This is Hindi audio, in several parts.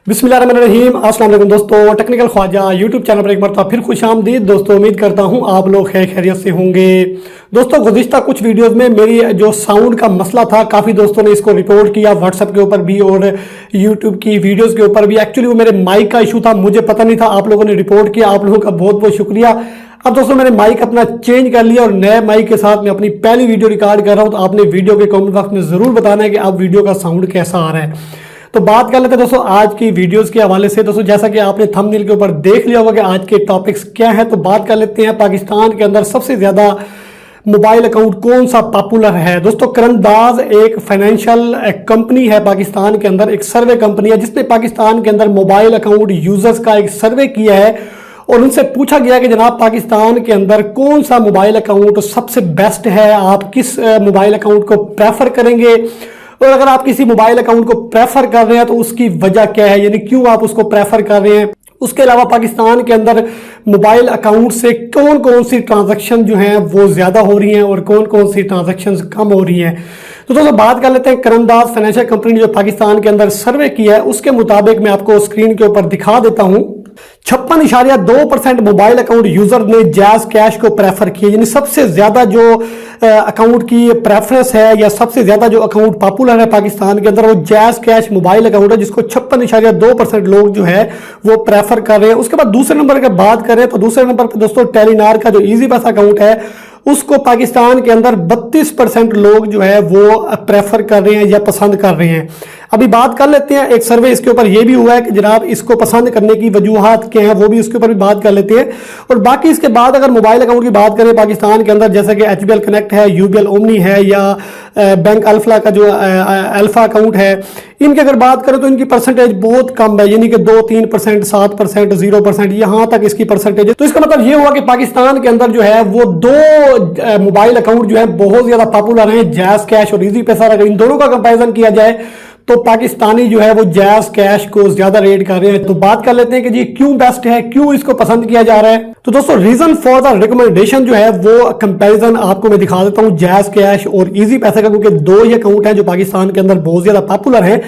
बिस्मिल्लाहिर्रहमानिर्रहीम। अस्सलाम वालेकुम दोस्तों, टेक्निकल ख्वाजा यूट्यूब चैनल पर एक मरतबा फिर खुशामदीद। दोस्तों उम्मीद करता हूं आप लोग खैरियत से होंगे। दोस्तों गुज़िश्ता कुछ वीडियोस में मेरी जो साउंड का मसला था, काफ़ी दोस्तों ने इसको रिपोर्ट किया व्हाट्सएप के ऊपर भी और यूट्यूब की वीडियोज़ के ऊपर भी। एक्चुअली वो मेरे माइक का इशू था, मुझे पता नहीं था, आप लोगों ने रिपोर्ट किया, आप लोगों का बहुत बहुत शुक्रिया। अब दोस्तों मैंने माइक अपना चेंज कर लिया और नए माइक के साथ मैं अपनी पहली वीडियो रिकॉर्ड कर रहा हूँ। तो आपने वीडियो के कमेंट बॉक्स में ज़रूर बताना है कि आप वीडियो का साउंड कैसा आ रहा है। तो बात कर लेते हैं दोस्तों आज की वीडियोस के हवाले से। दोस्तों जैसा कि आपने थंबनेल के ऊपर देख लिया होगा कि आज के टॉपिक्स क्या है, तो बात कर लेते हैं पाकिस्तान के अंदर सबसे ज़्यादा मोबाइल अकाउंट कौन सा पॉपुलर है। दोस्तों करंदाज एक फाइनेंशियल कंपनी है पाकिस्तान के अंदर, एक सर्वे कंपनी है जिसने पाकिस्तान के अंदर मोबाइल अकाउंट यूजर्स का एक सर्वे किया है और उनसे पूछा गया कि जनाब पाकिस्तान के अंदर कौन सा मोबाइल अकाउंट सबसे बेस्ट है, आप किस मोबाइल अकाउंट को प्रेफर करेंगे, और अगर आप किसी मोबाइल अकाउंट को प्रेफर कर रहे हैं तो उसकी वजह क्या है, यानी क्यों आप उसको प्रेफर कर रहे हैं। उसके अलावा पाकिस्तान के अंदर मोबाइल अकाउंट से कौन कौन सी ट्रांजैक्शन जो हैं वो ज़्यादा हो रही हैं और कौन कौन सी ट्रांजैक्शन कम हो रही हैं। तो दोस्तों बात कर लेते हैं करंदाज फाइनेंशियल कंपनी ने जो पाकिस्तान के अंदर सर्वे किया है उसके मुताबिक मैं आपको स्क्रीन के ऊपर दिखा देता हूं। 56.2% मोबाइल अकाउंट यूजर ने जैज कैश को प्रेफर किया, यानी सबसे ज्यादा जो अकाउंट की प्रेफरेंस है या सबसे ज्यादा जो अकाउंट पॉपुलर है पाकिस्तान के अंदर वो जैज कैश मोबाइल अकाउंट है, जिसको 56.2% लोग जो है वो प्रेफर कर रहे हैं। उसके बाद दूसरे नंबर की बात करें तो दूसरे नंबर पर दोस्तों टेलीनार का जो इजी पैसा अकाउंट है उसको पाकिस्तान के अंदर 32% लोग जो है वो प्रेफर कर रहे हैं या पसंद कर रहे हैं। अभी बात कर लेते हैं, एक सर्वे इसके ऊपर ये भी हुआ है कि जनाब इसको पसंद करने की वजूहात क्या है, वो भी उसके ऊपर भी बात कर लेते हैं। और बाकी इसके बाद अगर मोबाइल अकाउंट की बात करें पाकिस्तान के अंदर, जैसे कि HBL कनेक्ट है, UBL ओमनी है या बैंक अल्फा का जो अल्फा अकाउंट है, इनकी अगर बात करें तो इनकी परसेंटेज बहुत कम है, यानी कि 2-3%, 7%, 0% यहाँ तक इसकी परसेंटेज है। तो इसका मतलब ये हुआ कि पाकिस्तान के अंदर जो है वो दो मोबाइल अकाउंट जो है बहुत ज्यादा पॉपुलर हैं, जैज कैश और इजी पैसा। अगर इन दोनों का कंपैरिजन किया जाए तो पाकिस्तानी जो है वो जैज कैश को ज्यादा रेट कर रहे हैं। तो बात कर लेते हैं कि जी क्यों बेस्ट है, क्यों इसको पसंद किया जा रहा है। तो दोस्तों रीजन फॉर द रिकमेंडेशन जो है वो कंपैरिजन आपको मैं दिखा देता हूं जैज कैश और इजी पैसे का, क्योंकि दो ही अकाउंट हैं जो पाकिस्तान के अंदर बहुत ज्यादा पॉपुलर है।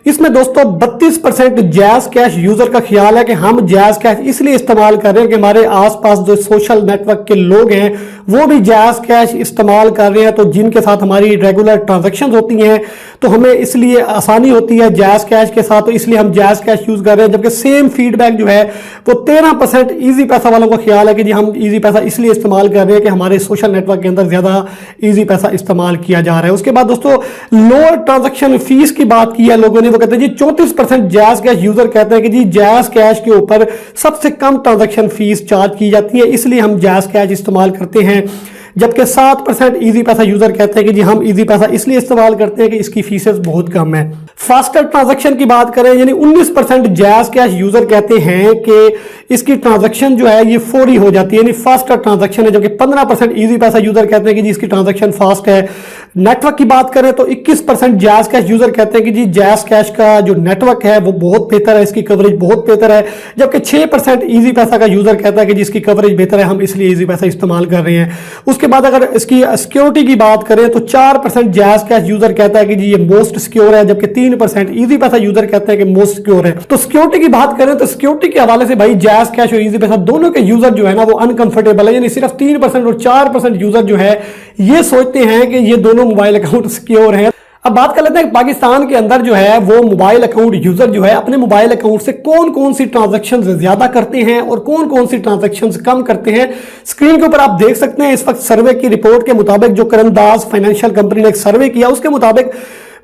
इसमें दोस्तों 32% जैज कैश यूजर का ख्याल है कि हम जैज कैश इसलिए इस्तेमाल कर रहे हैं कि हमारे आसपास जो सोशल नेटवर्क के लोग हैं वो भी जैज कैश इस्तेमाल कर रहे हैं, तो जिनके साथ हमारी रेगुलर ट्रांजैक्शंस होती हैं तो हमें इसलिए आसानी होती है जैज कैश के साथ, तो इसलिए हम जैज कैश यूज कर रहे हैं। जबकि सेम फीडबैक जो है वो 13% इजी पैसा वालों का ख्याल है कि जी हम इजी पैसा इसलिए इस्तेमाल कर रहे हैं कि हमारे सोशल नेटवर्क के अंदर ज्यादा इजी पैसा इस्तेमाल किया जा रहा है। उसके बाद दोस्तों लोअर ट्रांजैक्शन फीस की बात की है लोगों ने, वो कहते हैं जी 34% जैज कैश यूजर कहते हैं कि जी जैज कैश के ऊपर सबसे कम ट्रांजैक्शन फीस चार्ज की जाती है, इसलिए हम जैज कैश इस्तेमाल करते हैं। जबकि 7% इजी पैसा यूजर कहते हैं कि जी हम इजी पैसा इसलिए इस्तेमाल करते हैं कि इसकी फीसेस बहुत कम है। फास्टर ट्रांजैक्शन की बात करें यानी 19% जैज कैश यूजर कहते हैं कि इसकी ट्रांजैक्शन जो है ये फौरी हो जाती है, यानी फास्टर ट्रांजैक्शन है। जबकि 15% इजी पैसा यूजर कहते हैं कि जी इसकी ट्रांजैक्शन फास्ट है। नेटवर्क की बात करें तो 21% जैज कैश यूजर कहते हैं कि जी जैज कैश का जो नेटवर्क है वो बहुत बेहतर है, इसकी कवरेज बहुत बेहतर है। जबकि 6% इजी पैसा का यूजर कहता है कि जिसकी कवरेज बेहतर है, हम इसलिए इजी पैसा इस्तेमाल कर रहे हैं। उसके बाद अगर इसकी सिक्योरिटी की बात करें तो 4% जैज कैश यूजर कहता है कि जी ये मोस्ट सिक्योर है, जबकि 3% इजी पैसा यूजर कहते हैं कि मोस्ट सिक्योर है। तो सिक्योरिटी की बात करें तो सिक्योरिटी के हवाले से भाई जैज कैश और इजी पैसा दोनों के यूजर जो है ना वो अनकंफर्टेबल है, यानी सिर्फ 3% और 4% यूजर जो है ये सोचते हैं कि ये दोनों मोबाइल अकाउंट सिक्योर है। अब बात कर लेते हैं पाकिस्तान के अंदर जो है वो मोबाइल अकाउंट यूजर जो है अपने मोबाइल अकाउंट से कौन कौन सी ट्रांजैक्शंस ज्यादा करते हैं और कौन कौन सी ट्रांजैक्शंस कम करते हैं। स्क्रीन के ऊपर आप देख सकते हैं इस वक्त सर्वे की रिपोर्ट के मुताबिक जो करंदाज फाइनेंशियल कंपनी ने एक सर्वे किया उसके मुताबिक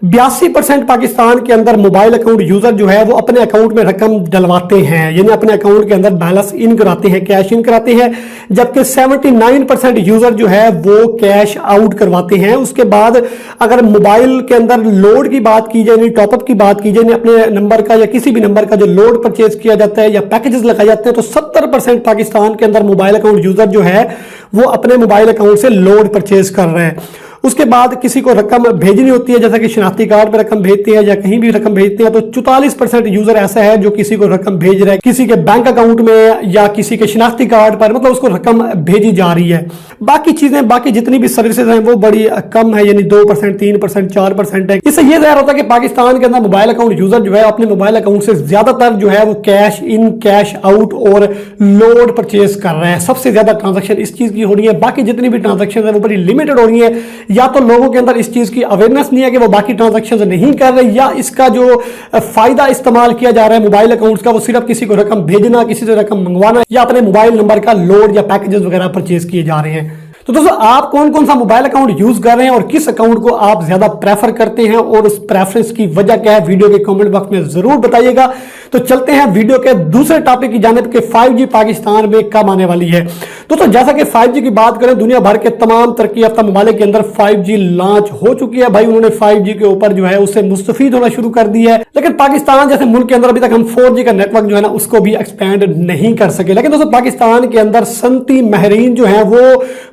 82% पाकिस्तान के अंदर मोबाइल अकाउंट यूजर जो है वो अपने अकाउंट में रकम डलवाते हैं, यानी अपने अकाउंट के अंदर बैलेंस इन कराते हैं, कैश इन कराते हैं। जबकि 79% यूजर जो है वो कैश आउट करवाते हैं। उसके बाद अगर मोबाइल के अंदर लोड की बात की जाए, टॉपअप की बात की जाए, अपने नंबर का या किसी भी नंबर का जो लोड परचेज किया जाता है या पैकेजेस लगाए जाते हैं, तो 70% पाकिस्तान के अंदर मोबाइल अकाउंट यूजर जो है वो अपने मोबाइल अकाउंट से लोड परचेज कर रहे हैं। उसके बाद किसी को रकम भेजनी होती है, जैसा कि शनाख्ती कार्ड पर रकम भेजते हैं या कहीं भी रकम भेजते हैं, तो 44% यूजर ऐसा है जो किसी को रकम भेज रहा है, किसी के बैंक अकाउंट में या किसी के शनाख्ती कार्ड पर, मतलब उसको रकम भेजी जा रही है। बाकी चीजें, बाकी जितनी भी सर्विसेज हैं वो बड़ी कम है, यानी 2%, 3%, 4% है। इससे यह जाहिर होता है कि पाकिस्तान के अंदर मोबाइल अकाउंट यूजर जो है अपने मोबाइल अकाउंट से ज्यादातर जो है वो कैश इन, कैश आउट और लोड परचेज कर रहे हैं। सबसे ज्यादा ट्रांजैक्शन इस चीज की हो रही है। बाकी जितनी भी ट्रांजैक्शन है वो बड़ी लिमिटेड हो रही है। या तो लोगों के अंदर इस चीज की अवेयरनेस नहीं है कि वो बाकी ट्रांजैक्शन नहीं कर रहे, या इसका जो फायदा इस्तेमाल किया जा रहा है मोबाइल अकाउंट का वो सिर्फ किसी को रकम भेजना, किसी से रकम मंगवाना या अपने मोबाइल नंबर का लोड या पैकेजेस वगैरह परचेज किए जा रहे हैं। तो दोस्तों, आप कौन कौन सा मोबाइल अकाउंट यूज कर रहे हैं और किस अकाउंट को आप ज्यादा प्रेफर करते हैं और उस प्रेफरेंस की वजह क्या है, वीडियो के कमेंट बॉक्स में जरूर बताइएगा। तो चलते हैं वीडियो के दूसरे टॉपिक की जानिब के 5G पाकिस्तान में कब आने वाली है। दोस्तों, जैसा कि 5G की बात करें, दुनिया भर के तमाम तरक्की याफ्ता ममालिक के अंदर 5G लॉन्च हो चुकी है। भाई, उन्होंने 5G के ऊपर जो है उससे मुस्तफीद होना शुरू कर दिया है। लेकिन पाकिस्तान जैसे मुल्क के अंदर अभी तक हम 4G का नेटवर्क जो है ना उसको भी एक्सपेंड नहीं कर सके। लेकिन दोस्तों, पाकिस्तान के अंदर सनती महरीन जो है वो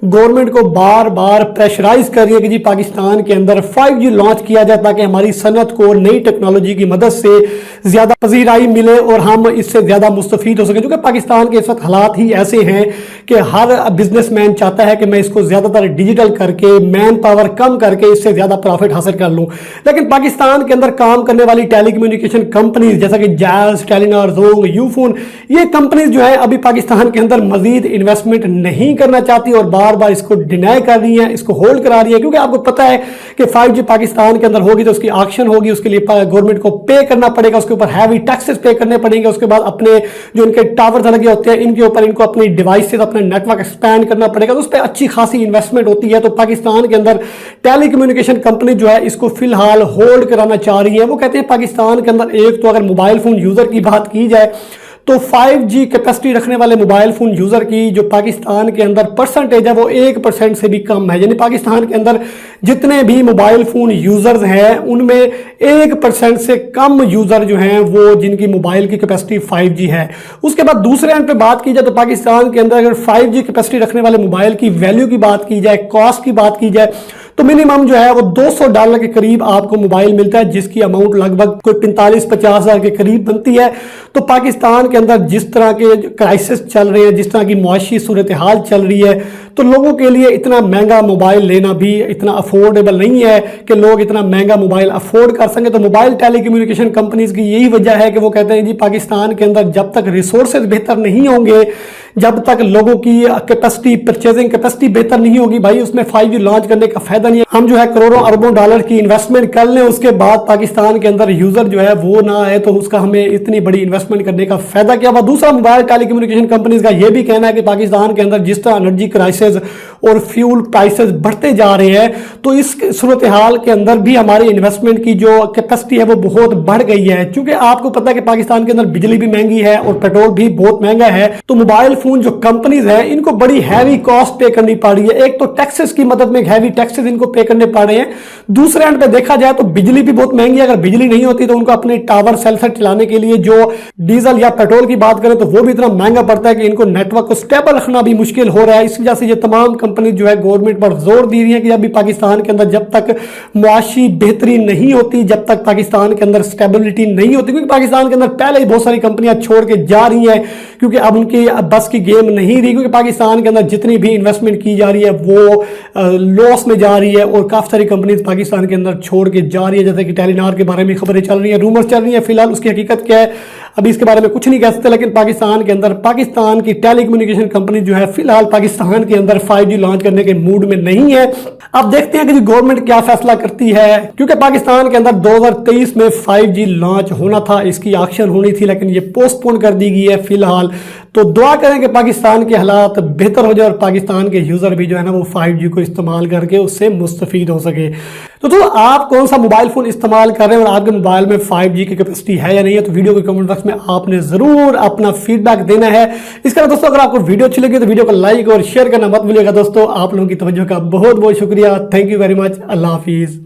गवर्नमेंट को बार बार प्रेशराइज कर रही है कि जी पाकिस्तान के अंदर 5G लॉन्च किया जाए ताकि हमारी सनत को नई टेक्नोलॉजी की मदद से ज्यादा पजीराई मिले और हम इससे ज्यादा मुस्तफीद हो सके। क्योंकि पाकिस्तान के इस वक्त हालात ही ऐसे हैं कि हर बिजनेसमैन चाहता है कि मैं इसको ज्यादातर डिजिटल करके, मैन पावर कम करके इससे ज्यादा प्रॉफिट हासिल कर लूं। लेकिन पाकिस्तान के अंदर काम करने वाली टेलीकम्युनिकेशन कंपनीज जैसा कि जैज, टेलीनॉर, जोंग, यूफोन, ये कंपनीज जो है अभी पाकिस्तान के अंदर मजीद इन्वेस्टमेंट नहीं करना चाहती और बार बार इसको डिनाई कर रही है, इसको होल्ड करा रही है। क्योंकि आपको पता है कि 5G पाकिस्तान के अंदर होगी तो उसकी ऑक्शन होगी, उसके लिए गवर्नमेंट को पे करना पड़ेगा, उसके ऊपर हैवी टैक्सेस पे करने पड़ेंगे। उसके बाद अपने जो इनके टावर्स लगे होते हैं इनके ऊपर इनको अपनी डिवाइसेस, अपना नेटवर्क एक्सपैंड करना पड़ेगा, तो उस पर अच्छी खासी इन्वेस्टमेंट होती है। तो पाकिस्तान के अंदर टेलीकम्युनिकेशन कंपनी जो है इसको फिलहाल होल्ड कराना चाह रही है। वो कहते हैं पाकिस्तान के अंदर एक तो अगर मोबाइल फोन यूजर की बात की जाए तो 5G कैपेसिटी रखने वाले मोबाइल फोन यूजर की जो पाकिस्तान के अंदर परसेंटेज है वो 1% से भी कम है। यानी पाकिस्तान के अंदर जितने भी मोबाइल फोन यूजर्स हैं उनमें 1% से कम यूजर जो हैं वो जिनकी मोबाइल की कैपेसिटी 5G है। उसके बाद दूसरे एंड पे बात की जाए तो पाकिस्तान के अंदर अगर 5G कैपेसिटी रखने वाले मोबाइल की वैल्यू की बात की जाए, कॉस्ट की बात की जाए, तो मिनिमम जो है वो $200 के करीब आपको मोबाइल मिलता है, जिसकी अमाउंट लगभग कोई 45-50 हज़ार के करीब बनती है। तो पाकिस्तान के अंदर जिस तरह के क्राइसिस चल रहे हैं, जिस तरह की मुआशी सूरत हाल चल रही है, तो लोगों के लिए इतना महंगा मोबाइल लेना भी इतना अफोर्डेबल नहीं है कि लोग इतना महंगा मोबाइल अफोर्ड कर सकें। तो मोबाइल टेलीकम्युनिकेशन कंपनीज की यही वजह है कि वो कहते हैं जी पाकिस्तान के अंदर जब तक रिसोर्सेज बेहतर नहीं होंगे, जब तक लोगों की कैपेसिटी, परचेजिंग कैपेसिटी बेहतर नहीं होगी, भाई उसमें 5G लॉन्च करने का फायदा नहीं है। हम जो है करोड़ों अरबों डॉलर की इन्वेस्टमेंट कर लें, उसके बाद पाकिस्तान के अंदर यूजर जो है वो ना आए, तो उसका हमें इतनी बड़ी इन्वेस्टमेंट करने का फायदा क्या हुआ। दूसरा, मोबाइल टेलीकम्युनिकेशन कंपनीज का यह भी कहना है कि पाकिस्तान के अंदर जिस तरह एनर्जी क्राइसिस और फ्यूल प्राइसेस बढ़ते जा रहे हैं, तो इस सूरत हाल के अंदर भी हमारी इन्वेस्टमेंट की जो कैपेसिटी है वो बहुत बढ़ गई है। क्योंकि आपको पता है कि पाकिस्तान के अंदर बिजली भी महंगी है और पेट्रोल भी बहुत महंगा है। तो मोबाइल फोन जो कंपनीज है इनको बड़ी हैवी कॉस्ट पे करनी पड़ रही है। एक तो टैक्सेस की मदद में हैवी टैक्सेस इनको पे करने पड़ रहे हैं। दूसरे एंड पे देखा जाए तो बिजली भी बहुत महंगी है। अगर बिजली नहीं होती तो उनको अपने टावर सेल सेट चलाने के लिए जो डीजल या पेट्रोल की बात करें तो वो भी इतना महंगा पड़ता है कि इनको नेटवर्क को स्टेबल रखना भी मुश्किल हो रहा है। इस वजह से ये तमाम कंपनी जो है गवर्नमेंट पर जोर दी रही है कि अभी पाकिस्तान के अंदर जब तक मुआशी बेहतरी नहीं होती, जब तक पाकिस्तान के अंदर स्टेबिलिटी नहीं होती, क्योंकि पाकिस्तान के अंदर पहले ही बहुत सारी कंपनियां छोड़ के जा रही हैं क्योंकि अब उनकी बस की गेम नहीं रही। क्योंकि पाकिस्तान के अंदर जितनी भी इन्वेस्टमेंट की जा रही है वो लॉस में जा रही है और काफी सारी कंपनीज पाकिस्तान के अंदर छोड़ के जा रही है। जैसे कि टेलीनॉर के बारे में खबरें चल रही है, रूमर्स चल रही है। फिलहाल उसकी हकीकत क्या है अभी इसके बारे में कुछ नहीं कह सकते। लेकिन पाकिस्तान के अंदर पाकिस्तान की टेलीकम्युनिकेशन कंपनी जो है फिलहाल पाकिस्तान के अंदर 5G लॉन्च करने के मूड में नहीं है। अब देखते हैं कि गवर्नमेंट क्या फैसला करती है। क्योंकि पाकिस्तान के अंदर 2023 में 5G लॉन्च होना था, इसकी ऑक्शन होनी थी, लेकिन ये पोस्टपोन कर दी गई है फिलहाल। तो दुआ करें कि पाकिस्तान के हालात बेहतर हो जाए और पाकिस्तान के यूजर भी जो है ना वो 5G को इस्तेमाल करके उससे मुस्तफीद हो सके। तो आप कौन सा मोबाइल फोन इस्तेमाल कर रहे हैं और आपके मोबाइल में 5G की कैपेसिटी है या नहीं है, तो वीडियो के कमेंट बॉक्स में आपने जरूर अपना फीडबैक देना है। इसके अलावा दोस्तों अगर आपको वीडियो अच्छी लगी तो वीडियो को लाइक और शेयर करना मत भूलिएगा। दोस्तों आप लोगों की तवज्जो का बहुत बहुत शुक्रिया। Thank you very much. Allah Hafiz.